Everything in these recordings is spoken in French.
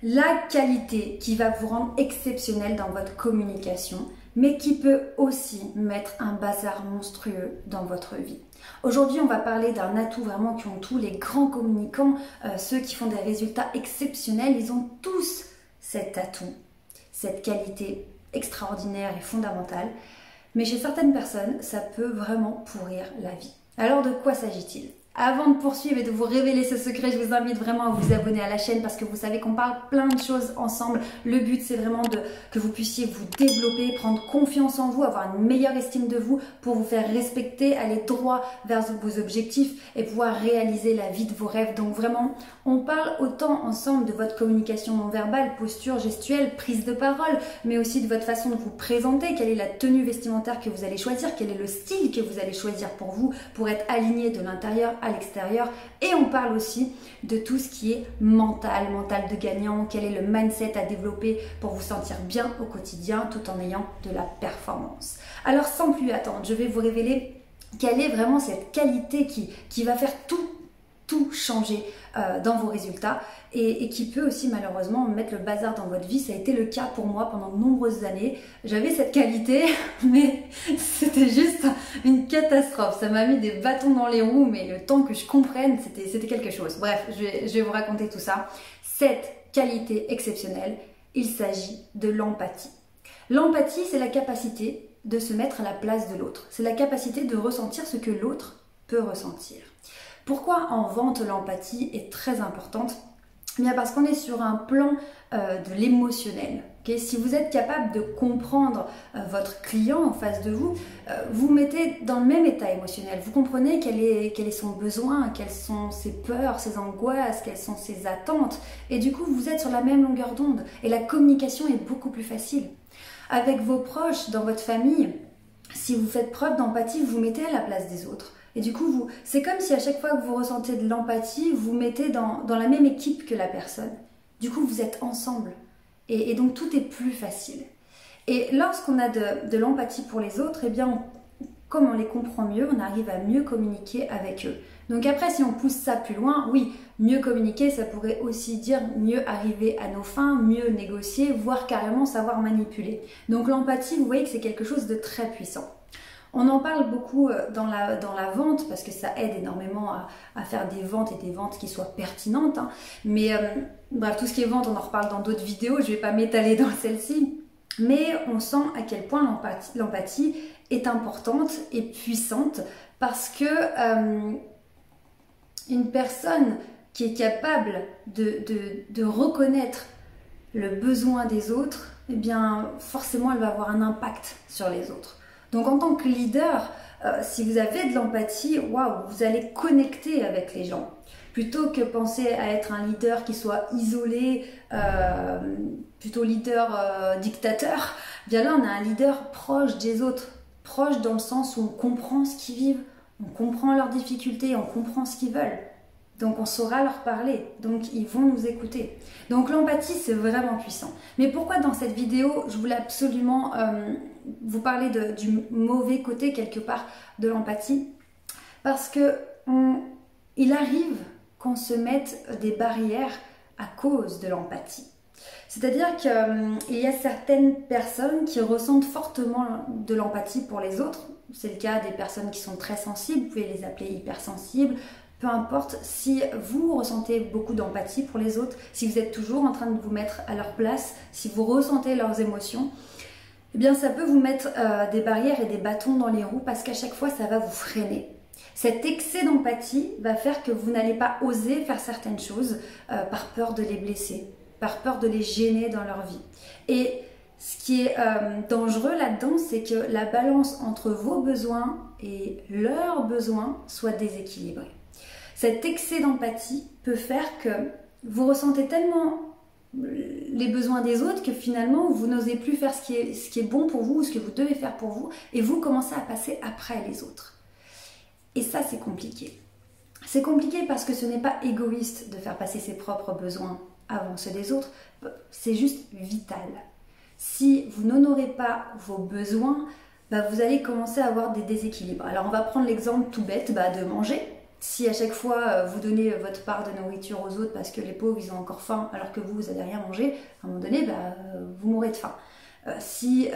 la qualité qui va vous rendre exceptionnel dans votre communication, mais qui peut aussi mettre un bazar monstrueux dans votre vie. Aujourd'hui, on va parler d'un atout vraiment qui ont tous les grands communicants, ceux qui font des résultats exceptionnels, ils ont tous cet atout, cette qualité extraordinaire et fondamentale. Mais chez certaines personnes, ça peut vraiment pourrir la vie. Alors de quoi s'agit-il ? Avant de poursuivre et de vous révéler ce secret, je vous invite vraiment à vous abonner à la chaîne parce que vous savez qu'on parle plein de choses ensemble. Le but, c'est vraiment que vous puissiez vous développer, prendre confiance en vous, avoir une meilleure estime de vous pour vous faire respecter, aller droit vers vos objectifs et pouvoir réaliser la vie de vos rêves. Donc vraiment, on parle autant ensemble de votre communication non verbale, posture, gestuelle, prise de parole, mais aussi de votre façon de vous présenter, quelle est la tenue vestimentaire que vous allez choisir, quel est le style que vous allez choisir pour vous, pour être aligné de l'intérieur à l'extérieur. Et on parle aussi de tout ce qui est mental de gagnant, quel est le mindset à développer pour vous sentir bien au quotidien tout en ayant de la performance. Alors sans plus attendre, je vais vous révéler quelle est vraiment cette qualité qui va faire tout changer dans vos résultats et qui peut aussi malheureusement mettre le bazar dans votre vie. Ça a été le cas pour moi pendant de nombreuses années. J'avais cette qualité, mais c'était juste une catastrophe. Ça m'a mis des bâtons dans les roues, mais le temps que je comprenne, c'était quelque chose. Bref, je vais vous raconter tout ça. Cette qualité exceptionnelle, il s'agit de l'empathie. L'empathie, c'est la capacité de se mettre à la place de l'autre. C'est la capacité de ressentir ce que l'autre peut ressentir. Pourquoi en vente l'empathie est très importante ? Bien parce qu'on est sur un plan de l'émotionnel. Okay, si vous êtes capable de comprendre votre client en face de vous, vous mettez dans le même état émotionnel. Vous comprenez quel est son besoin, quelles sont ses peurs, ses angoisses, quelles sont ses attentes. Et du coup, vous êtes sur la même longueur d'onde. Et la communication est beaucoup plus facile. Avec vos proches, dans votre famille, si vous faites preuve d'empathie, vous vous mettez à la place des autres. Et du coup, c'est comme si à chaque fois que vous ressentez de l'empathie, vous vous mettez dans la même équipe que la personne. Du coup, vous êtes ensemble. Et donc, tout est plus facile. Et lorsqu'on a de l'empathie pour les autres, eh bien, comme on les comprend mieux, on arrive à mieux communiquer avec eux. Donc après, si on pousse ça plus loin, oui, mieux communiquer, ça pourrait aussi dire mieux arriver à nos fins, mieux négocier, voire carrément savoir manipuler. Donc l'empathie, vous voyez que c'est quelque chose de très puissant. On en parle beaucoup dans la vente parce que ça aide énormément à faire des ventes et des ventes qui soient pertinentes. Hein. Mais bref, tout ce qui est vente, on en reparle dans d'autres vidéos, je ne vais pas m'étaler dans celle-ci. Mais on sent à quel point l'empathie est importante et puissante parce que une personne qui est capable de reconnaître le besoin des autres, eh bien forcément elle va avoir un impact sur les autres. Donc en tant que leader, si vous avez de l'empathie, waouh, vous allez connecter avec les gens. Plutôt que penser à être un leader qui soit isolé, plutôt leader dictateur, bien là on a un leader proche des autres, proche dans le sens où on comprend ce qu'ils vivent, on comprend leurs difficultés, on comprend ce qu'ils veulent. Donc on saura leur parler, donc ils vont nous écouter. Donc l'empathie c'est vraiment puissant. Mais pourquoi dans cette vidéo je voulais absolument vous parler du mauvais côté quelque part de l'empathie? Parce que il arrive qu'on se mette des barrières à cause de l'empathie. C'est-à-dire qu'il y a certaines personnes qui ressentent fortement de l'empathie pour les autres. C'est le cas des personnes qui sont très sensibles, vous pouvez les appeler hypersensibles. Peu importe, si vous ressentez beaucoup d'empathie pour les autres, si vous êtes toujours en train de vous mettre à leur place, si vous ressentez leurs émotions, eh bien ça peut vous mettre des barrières et des bâtons dans les roues parce qu'à chaque fois ça va vous freiner. Cet excès d'empathie va faire que vous n'allez pas oser faire certaines choses par peur de les blesser, par peur de les gêner dans leur vie. Et ce qui est dangereux là-dedans, c'est que la balance entre vos besoins et leurs besoins soit déséquilibrée. Cet excès d'empathie peut faire que vous ressentez tellement les besoins des autres que finalement vous n'osez plus faire ce qui est bon pour vous ou ce que vous devez faire pour vous et vous commencez à passer après les autres. Et ça c'est compliqué. C'est compliqué parce que ce n'est pas égoïste de faire passer ses propres besoins avant ceux des autres, c'est juste vital. Si vous n'honorez pas vos besoins, vous allez commencer à avoir des déséquilibres. Alors on va prendre l'exemple tout bête de manger. Si à chaque fois vous donnez votre part de nourriture aux autres parce que les pauvres ils ont encore faim alors que vous n'avez rien mangé, à un moment donné vous mourrez de faim. Si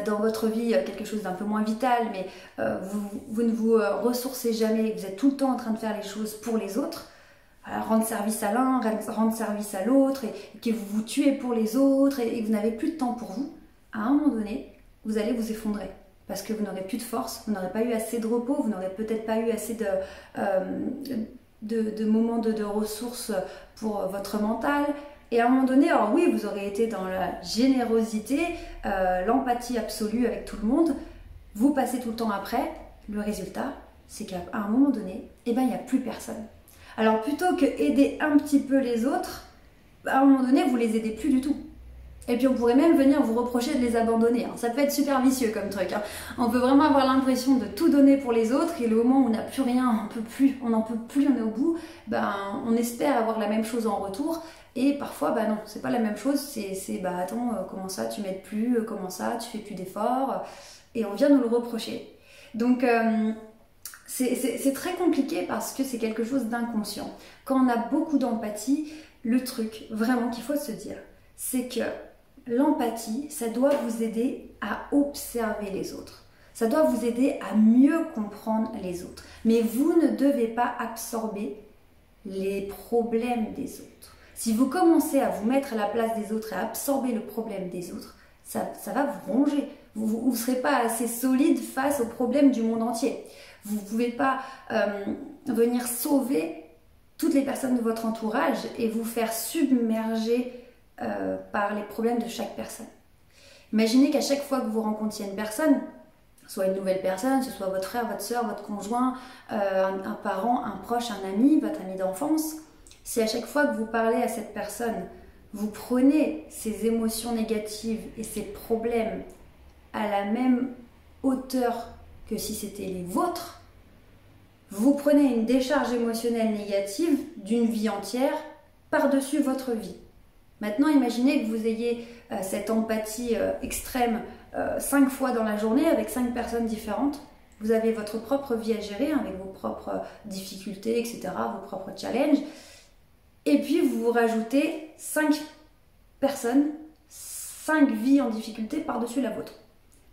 dans votre vie quelque chose d'un peu moins vital, mais vous ne vous ressourcez jamais, vous êtes tout le temps en train de faire les choses pour les autres, rendre service à l'un, rendre service à l'autre, et que vous vous tuez pour les autres et que vous n'avez plus de temps pour vous, à un moment donné, vous allez vous effondrer. Parce que vous n'aurez plus de force, vous n'aurez pas eu assez de repos, vous n'aurez peut-être pas eu assez de moments de ressources pour votre mental. Et à un moment donné, alors oui, vous aurez été dans la générosité, l'empathie absolue avec tout le monde, vous passez tout le temps après, le résultat, c'est qu'à un moment donné, il n'y a plus personne. Alors plutôt que aider un petit peu les autres, à un moment donné, vous les aidez plus du tout. Et puis on pourrait même venir vous reprocher de les abandonner. Hein. Ça peut être super vicieux comme truc. Hein. On peut vraiment avoir l'impression de tout donner pour les autres et le moment où on n'a plus rien, on n'en peut plus, on est au bout, on espère avoir la même chose en retour. Et parfois, non, c'est pas la même chose. C'est attends, comment ça, tu m'aides plus, comment ça, tu fais plus d'efforts. Et on vient nous le reprocher. Donc c'est très compliqué parce que c'est quelque chose d'inconscient. Quand on a beaucoup d'empathie, le truc vraiment qu'il faut se dire, c'est que l'empathie, ça doit vous aider à observer les autres. Ça doit vous aider à mieux comprendre les autres. Mais vous ne devez pas absorber les problèmes des autres. Si vous commencez à vous mettre à la place des autres et à absorber le problème des autres, ça va vous ronger. Vous ne serez pas assez solide face aux problèmes du monde entier. Vous ne pouvez pas venir sauver toutes les personnes de votre entourage et vous faire submerger par les problèmes de chaque personne. Imaginez qu'à chaque fois que vous rencontriez une personne, soit une nouvelle personne, ce soit votre frère, votre soeur, votre conjoint, un parent, un proche, un ami, votre ami d'enfance, si à chaque fois que vous parlez à cette personne, vous prenez ces émotions négatives et ces problèmes à la même hauteur que si c'était les vôtres, vous prenez une décharge émotionnelle négative d'une vie entière par-dessus votre vie. Maintenant, imaginez que vous ayez cette empathie extrême 5 fois dans la journée avec 5 personnes différentes. Vous avez votre propre vie à gérer avec vos propres difficultés, etc., vos propres challenges. Et puis, vous rajoutez 5 personnes, 5 vies en difficulté par-dessus la vôtre.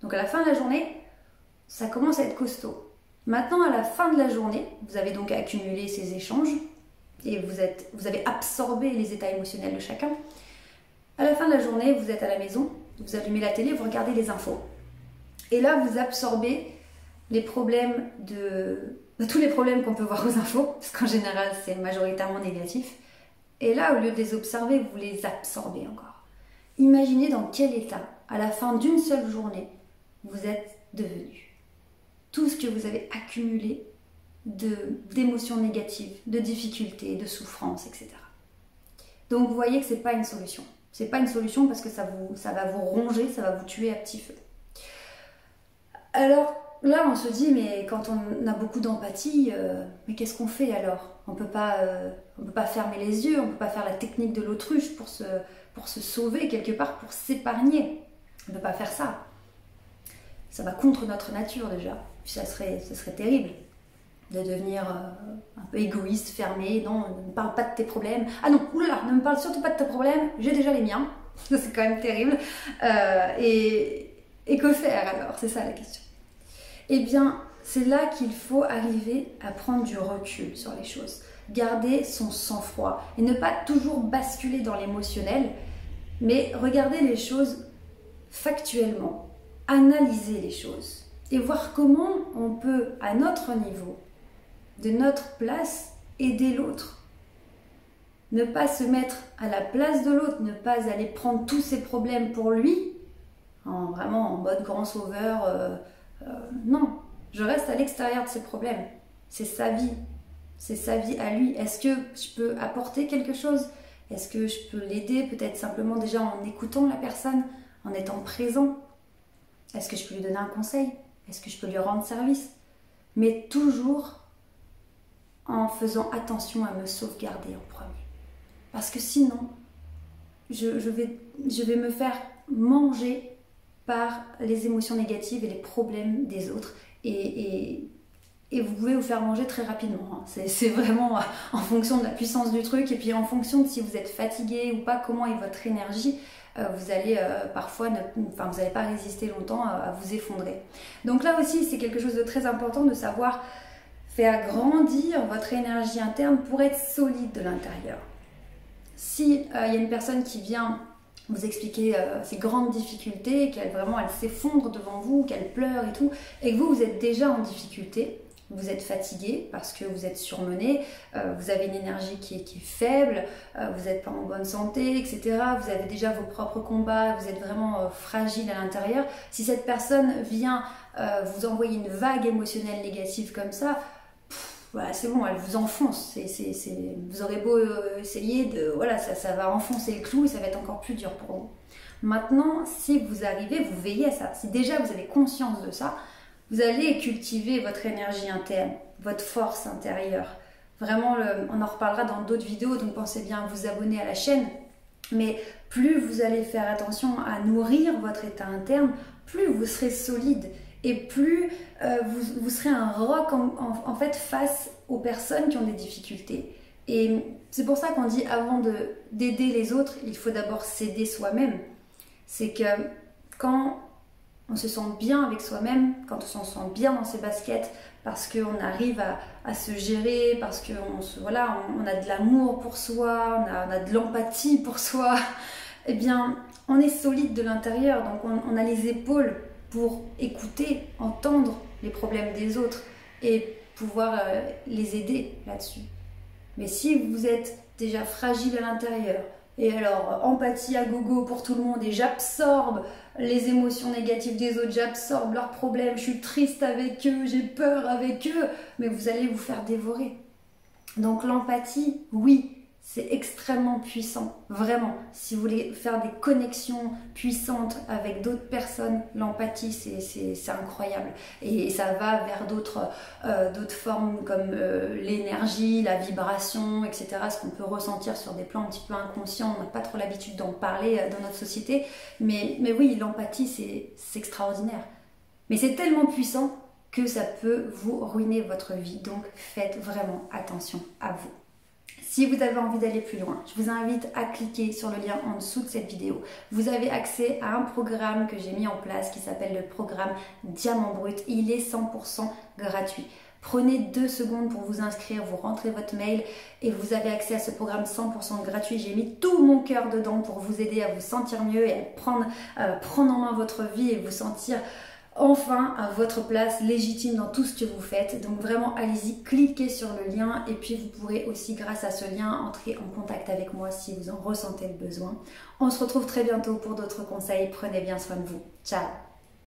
Donc, à la fin de la journée, ça commence à être costaud. Maintenant, à la fin de la journée, vous avez donc accumulé ces échanges et vous avez absorbé les états émotionnels de chacun. À la fin de la journée, vous êtes à la maison, vous allumez la télé, vous regardez les infos. Et là, vous absorbez les problèmes tous les problèmes qu'on peut voir aux infos, parce qu'en général, c'est majoritairement négatif. Et là, au lieu de les observer, vous les absorbez encore. Imaginez dans quel état, à la fin d'une seule journée, vous êtes devenu. Tout ce que vous avez accumulé d'émotions négatives, de difficultés, de souffrances, etc. Donc vous voyez que ce n'est pas une solution. Ce n'est pas une solution parce que ça va vous ronger, ça va vous tuer à petit feu. Alors là, on se dit, mais quand on a beaucoup d'empathie, mais qu'est-ce qu'on fait alors? On peut pas fermer les yeux, on ne peut pas faire la technique de l'autruche pour se sauver quelque part, pour s'épargner. On ne peut pas faire ça. Ça va contre notre nature déjà. Puis ça serait terrible de devenir un peu égoïste, fermé. Non, ne me parle pas de tes problèmes. Ah non, oulala, ne me parle surtout pas de tes problèmes, j'ai déjà les miens. C'est quand même terrible. Et que faire alors? C'est ça la question. Eh bien, c'est là qu'il faut arriver à prendre du recul sur les choses. Garder son sang-froid et ne pas toujours basculer dans l'émotionnel, mais regarder les choses factuellement, analyser les choses et voir comment on peut, à notre niveau, de notre place, aider l'autre. Ne pas se mettre à la place de l'autre, ne pas aller prendre tous ses problèmes pour lui, vraiment en mode grand sauveur. Non, je reste à l'extérieur de ses problèmes. C'est sa vie à lui. Est-ce que je peux apporter quelque chose? Est-ce que je peux l'aider peut-être simplement déjà en écoutant la personne, en étant présent? Est-ce que je peux lui donner un conseil? Est-ce que je peux lui rendre service? Mais toujours en faisant attention à me sauvegarder en premier. Parce que sinon, je vais me faire manger par les émotions négatives et les problèmes des autres. Et et vous pouvez vous faire manger très rapidement. Hein. C'est vraiment en fonction de la puissance du truc et puis en fonction de si vous êtes fatigué ou pas, comment est votre énergie. Vous allez parfois, vous n'allez pas résister longtemps à vous effondrer. Donc là aussi, c'est quelque chose de très important de savoir faire grandir votre énergie interne pour être solide de l'intérieur. Si y a une personne qui vient vous expliquer ses grandes difficultés, qu'elle s'effondre devant vous, qu'elle pleure et tout, et que vous êtes déjà en difficulté, vous êtes fatigué parce que vous êtes surmené, vous avez une énergie qui est faible, vous n'êtes pas en bonne santé, etc. Vous avez déjà vos propres combats, vous êtes vraiment fragile à l'intérieur. Si cette personne vient vous envoyer une vague émotionnelle négative comme ça, voilà, c'est bon, elle vous enfonce. Vous aurez beau essayer ça va enfoncer le clou et ça va être encore plus dur pour vous. Maintenant, si vous arrivez, vous veillez à ça. Si déjà vous avez conscience de ça, vous allez cultiver votre énergie interne, votre force intérieure. Vraiment, on en reparlera dans d'autres vidéos, donc pensez bien à vous abonner à la chaîne. Mais plus vous allez faire attention à nourrir votre état interne, plus vous serez solide et plus vous serez un roc en fait face aux personnes qui ont des difficultés. Et c'est pour ça qu'on dit avant d'aider les autres, il faut d'abord s'aider soi-même. C'est que quand on se sent bien avec soi-même, quand on se sent bien dans ses baskets, parce qu'on arrive à se gérer, parce qu'on on a de l'amour pour soi, on a de l'empathie pour soi, eh bien, on est solide de l'intérieur, donc on a les épaules pour écouter, entendre les problèmes des autres et pouvoir les aider là-dessus. Mais si vous êtes déjà fragile à l'intérieur, et alors empathie à gogo pour tout le monde et j'absorbe les émotions négatives des autres, j'absorbe leurs problèmes, je suis triste avec eux, j'ai peur avec eux, mais vous allez vous faire dévorer. Donc l'empathie, oui, c'est extrêmement puissant, vraiment. Si vous voulez faire des connexions puissantes avec d'autres personnes, l'empathie, c'est incroyable. Et ça va vers d'autres formes comme l'énergie, la vibration, etc. Ce qu'on peut ressentir sur des plans un petit peu inconscients. On n'a pas trop l'habitude d'en parler dans notre société. Mais oui, l'empathie, c'est extraordinaire. Mais c'est tellement puissant que ça peut vous ruiner votre vie. Donc faites vraiment attention à vous. Si vous avez envie d'aller plus loin, je vous invite à cliquer sur le lien en dessous de cette vidéo. Vous avez accès à un programme que j'ai mis en place qui s'appelle le programme Diamant Brut. Il est 100% gratuit. Prenez 2 secondes pour vous inscrire, vous rentrez votre mail et vous avez accès à ce programme 100% gratuit. J'ai mis tout mon cœur dedans pour vous aider à vous sentir mieux et à prendre en main votre vie et vous sentir enfin à votre place, légitime dans tout ce que vous faites. Donc vraiment, allez-y, cliquez sur le lien et puis vous pourrez aussi, grâce à ce lien, entrer en contact avec moi si vous en ressentez le besoin. On se retrouve très bientôt pour d'autres conseils. Prenez bien soin de vous. Ciao!